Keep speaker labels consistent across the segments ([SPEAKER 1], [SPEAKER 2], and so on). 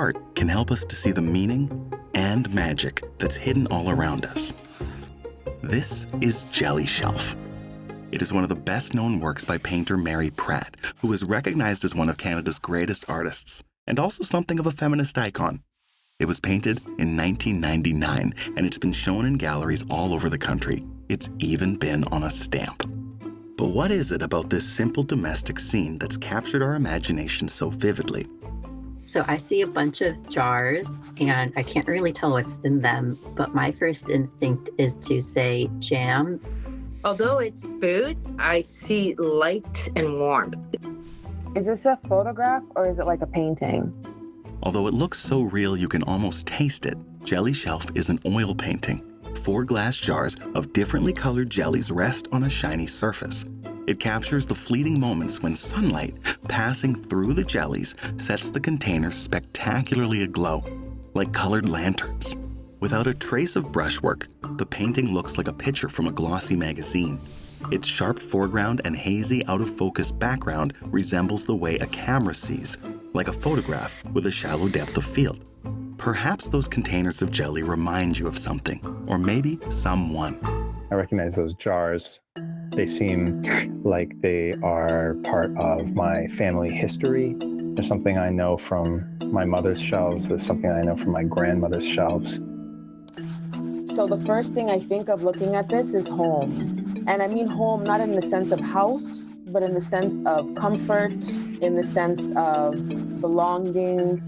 [SPEAKER 1] art can help us to see the meaning and magic that's hidden all around us. This is Jelly Shelf. It is one of the best-known works by painter Mary Pratt, who is recognized as one of Canada's greatest artists, and also something of a feminist icon. It was painted in 1999, and it's been shown in galleries all over the country. It's even been on a stamp. But what is it about this simple domestic scene that's captured our imagination so vividly?
[SPEAKER 2] So I see a bunch of jars, and I can't really tell what's in them, but my first instinct is to say jam.
[SPEAKER 3] Although it's food, I see light and warmth.
[SPEAKER 4] Is this a photograph or is it like a painting?
[SPEAKER 1] Although it looks so real you can almost taste it, Jelly Shelf is an oil painting. 4 glass jars of differently colored jellies rest on a shiny surface. It captures the fleeting moments when sunlight passing through the jellies sets the containers spectacularly aglow, like colored lanterns. Without a trace of brushwork, the painting looks like a picture from a glossy magazine. Its sharp foreground and hazy out-of-focus background resembles the way a camera sees, like a photograph with a shallow depth of field. Perhaps those containers of jelly remind you of something, or maybe someone.
[SPEAKER 5] I recognize those jars. They seem like they are part of my family history. There's something I know from my mother's shelves. There's something I know from my grandmother's shelves.
[SPEAKER 4] So the first thing I think of looking at this is home. And I mean home not in the sense of house, but in the sense of comfort, in the sense of belonging.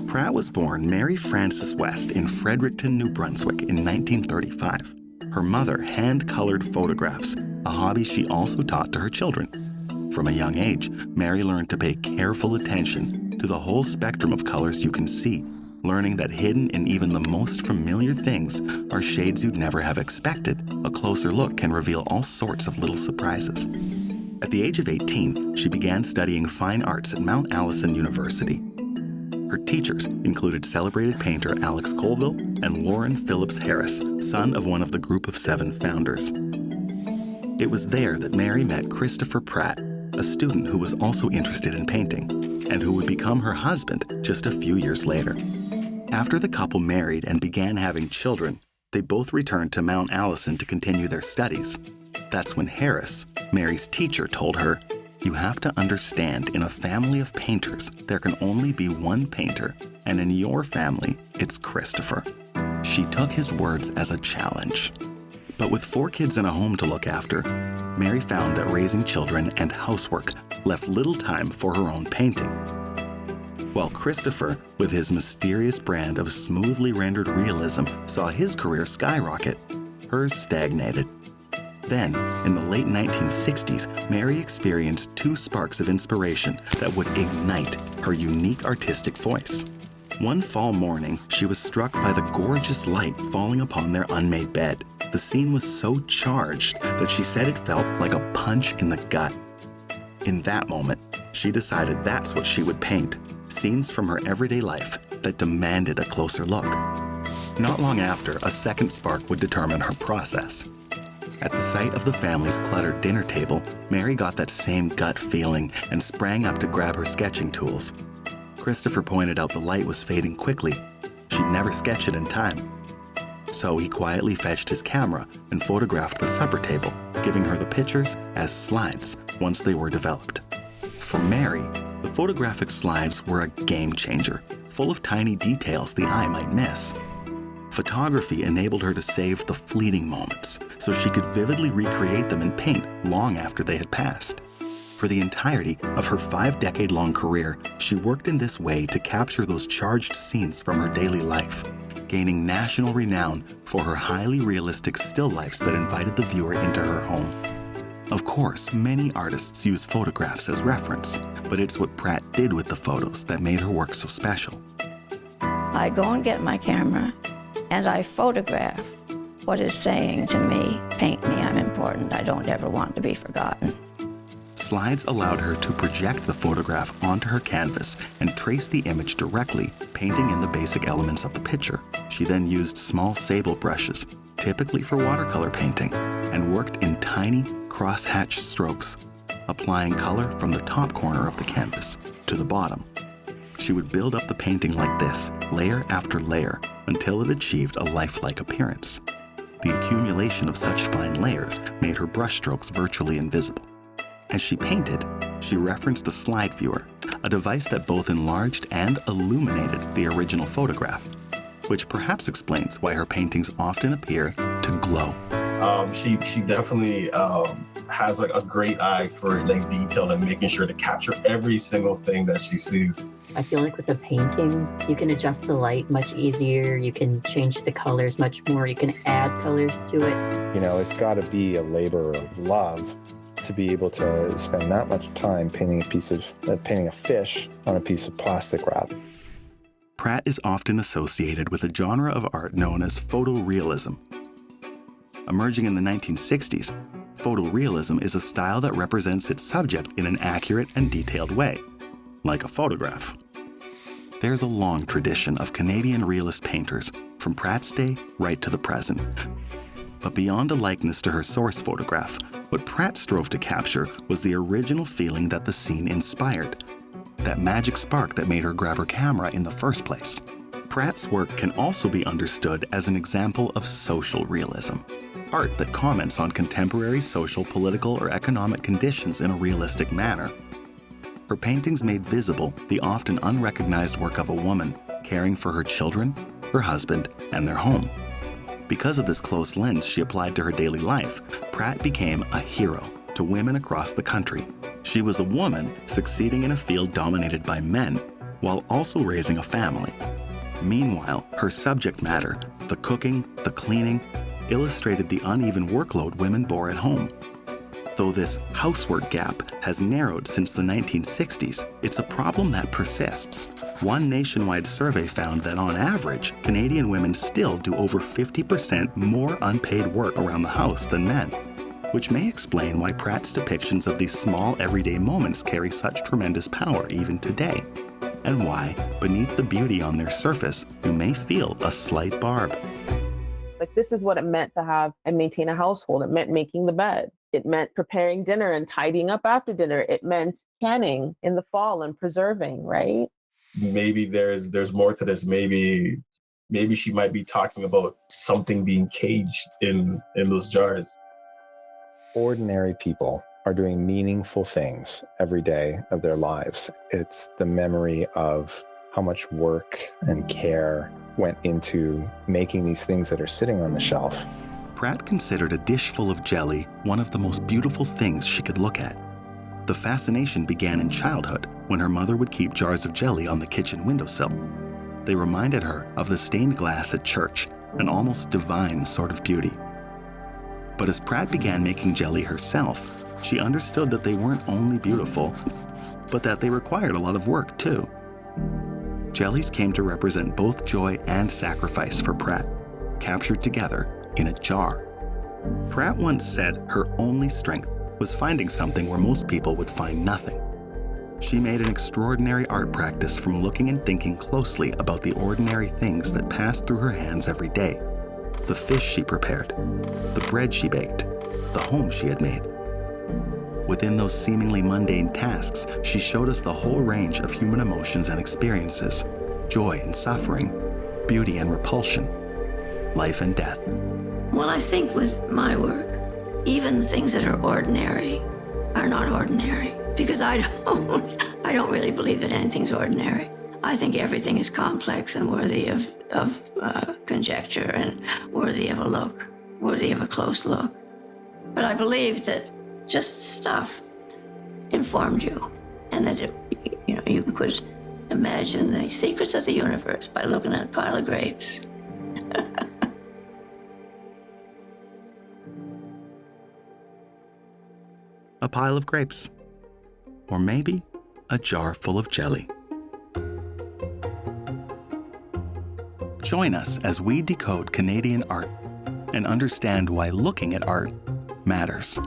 [SPEAKER 1] Pratt was born Mary Frances West in Fredericton, New Brunswick in 1935. Her mother hand-colored photographs, a hobby she also taught to her children. From a young age, Mary learned to pay careful attention to the whole spectrum of colors you can see, learning that hidden in even the most familiar things are shades you'd never have expected. A closer look can reveal all sorts of little surprises. At the age of 18, she began studying fine arts at Mount Allison University. Her teachers included celebrated painter Alex Colville and Lauren Phillips Harris, son of one of the group of 7 founders. It was there that Mary met Christopher Pratt, a student who was also interested in painting, and who would become her husband just a few years later. After the couple married and began having children, they both returned to Mount Allison to continue their studies. That's when Harris, Mary's teacher, told her, "You have to understand, in a family of painters, there can only be one painter, and in your family, it's Christopher." She took his words as a challenge. But with 4 kids and a home to look after, Mary found that raising children and housework left little time for her own painting. While Christopher, with his mysterious brand of smoothly rendered realism, saw his career skyrocket, hers stagnated. Then, in the late 1960s, Mary experienced 2 sparks of inspiration that would ignite her unique artistic voice. One fall morning, she was struck by the gorgeous light falling upon their unmade bed. The scene was so charged that she said it felt like a punch in the gut. In that moment, she decided that's what she would paint, scenes from her everyday life that demanded a closer look. Not long after, a second spark would determine her process. At the sight of the family's cluttered dinner table, Mary got that same gut feeling and sprang up to grab her sketching tools. Christopher pointed out the light was fading quickly. She'd never sketch it in time. So he quietly fetched his camera and photographed the supper table, giving her the pictures as slides once they were developed. For Mary, the photographic slides were a game changer, full of tiny details the eye might miss. Photography enabled her to save the fleeting moments, so she could vividly recreate them in paint long after they had passed. For the entirety of her 5-decade-long career, she worked in this way to capture those charged scenes from her daily life, gaining national renown for her highly realistic still lifes that invited the viewer into her home. Of course, many artists use photographs as reference, but it's what Pratt did with the photos that made her work so special.
[SPEAKER 6] I go and get my camera, and I photograph what is saying to me, paint me, I'm important, I don't ever want to be forgotten.
[SPEAKER 1] Slides allowed her to project the photograph onto her canvas and trace the image directly, painting in the basic elements of the picture. She then used small sable brushes, typically for watercolor painting, and worked in tiny crosshatch strokes, applying color from the top corner of the canvas to the bottom. She would build up the painting like this, layer after layer, until it achieved a lifelike appearance. The accumulation of such fine layers made her brushstrokes virtually invisible. As she painted, she referenced a slide viewer, a device that both enlarged and illuminated the original photograph, which perhaps explains why her paintings often appear to glow.
[SPEAKER 7] She definitely has like a great eye for like detail and making sure to capture every single thing that she sees.
[SPEAKER 2] I feel like with a painting, you can adjust the light much easier. You can change the colors much more. You can add colors to it.
[SPEAKER 5] You know, it's got to be a labor of love to be able to spend that much time painting a fish on a piece of plastic wrap.
[SPEAKER 1] Pratt is often associated with a genre of art known as photorealism. Emerging in the 1960s, photorealism is a style that represents its subject in an accurate and detailed way, like a photograph. There's a long tradition of Canadian realist painters, from Pratt's day right to the present. But beyond a likeness to her source photograph, what Pratt strove to capture was the original feeling that the scene inspired, that magic spark that made her grab her camera in the first place. Pratt's work can also be understood as an example of social realism, art that comments on contemporary social, political, or economic conditions in a realistic manner. Her paintings made visible the often unrecognized work of a woman caring for her children, her husband, and their home. Because of this close lens she applied to her daily life, Pratt became a hero to women across the country. She was a woman succeeding in a field dominated by men, while also raising a family. Meanwhile, her subject matter, the cooking, the cleaning, illustrated the uneven workload women bore at home. Though this housework gap has narrowed since the 1960s, it's a problem that persists. One nationwide survey found that on average, Canadian women still do over 50% more unpaid work around the house than men, which may explain why Pratt's depictions of these small everyday moments carry such tremendous power even today, and why, beneath the beauty on their surface, you may feel a slight barb.
[SPEAKER 4] Like, this is what it meant to have and maintain a household. It meant making the bed. It meant preparing dinner and tidying up after dinner. It meant canning in the fall and preserving, right?
[SPEAKER 7] Maybe there's more to this. Maybe she might be talking about something being caged in those jars.
[SPEAKER 5] Ordinary people are doing meaningful things every day of their lives. It's the memory of how much work and care went into making these things that are sitting on the shelf.
[SPEAKER 1] Pratt considered a dish full of jelly one of the most beautiful things she could look at. The fascination began in childhood when her mother would keep jars of jelly on the kitchen windowsill. They reminded her of the stained glass at church, an almost divine sort of beauty. But as Pratt began making jelly herself, she understood that they weren't only beautiful, but that they required a lot of work too. Jellies came to represent both joy and sacrifice for Pratt, captured together in a jar. Pratt once said her only strength was finding something where most people would find nothing. She made an extraordinary art practice from looking and thinking closely about the ordinary things that passed through her hands every day. The fish she prepared, the bread she baked, the home she had made. Within those seemingly mundane tasks, she showed us the whole range of human emotions and experiences, joy and suffering, beauty and repulsion, life and death.
[SPEAKER 6] Well, I think with my work, even things that are ordinary are not ordinary, because I don't really believe that anything's ordinary. I think everything is complex and worthy of conjecture and worthy of a look, worthy of a close look. But I believe that just stuff informed you, and that you could imagine the secrets of the universe by looking at a pile of grapes.
[SPEAKER 1] A pile of grapes. Or maybe a jar full of jelly. Join us as we decode Canadian art and understand why looking at art matters.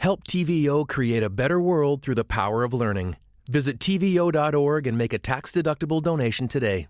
[SPEAKER 8] Help TVO create a better world through the power of learning. Visit TVO.org and make a tax-deductible donation today.